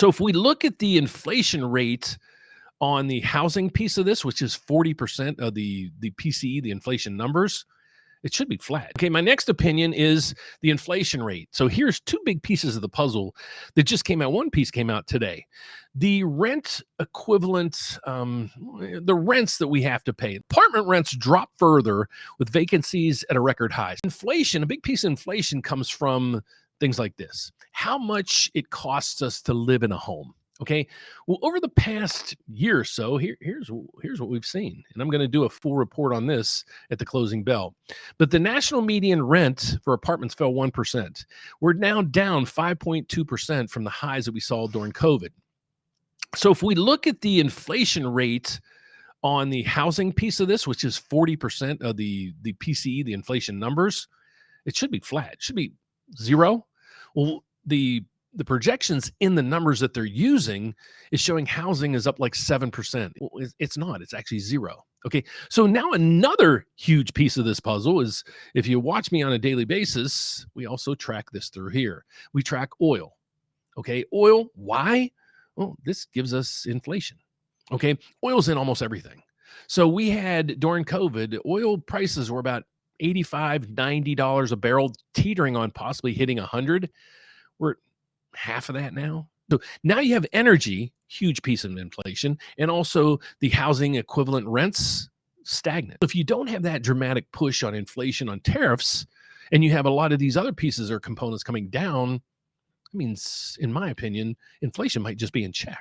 So if we look at the inflation rate on the housing piece of this, which is 40% of the PCE, the inflation numbers, it should be flat. Okay, my next opinion is the inflation rate. So here's two big pieces of the puzzle that just came out. One piece came out today. The rent equivalent, the rents that we have to pay. Apartment rents drop further with vacancies at a record high. Inflation, a big piece of inflation comes from things like this. How much it costs us to live in a home. Okay. Well, over the past year or so, here's what we've seen. And I'm going to do a full report on this at the closing bell. But the national median rent for apartments fell 1%. We're now down 5.2% from the highs that we saw during COVID. So if we look at the inflation rate on the housing piece of this, which is 40% of the PCE, the inflation numbers, it should be flat. It should be zero. Well, the projections in the numbers that they're using is showing housing is up like 7%. Well, it's not. It's actually zero. Okay. So now another huge piece of this puzzle is if you watch me on a daily basis, we also track this through here. We track oil. Okay. Oil. Why? Well, this gives us inflation. Okay. Oil's in almost everything. So we had during COVID, oil prices were about $85, $90 a barrel, teetering on possibly hitting 100. We're half of that now. So now you have energy, huge piece of inflation, and also the housing equivalent rents stagnant. If you don't have that dramatic push on inflation on tariffs, and you have a lot of these other pieces or components coming down, that means, in my opinion, inflation might just be in check.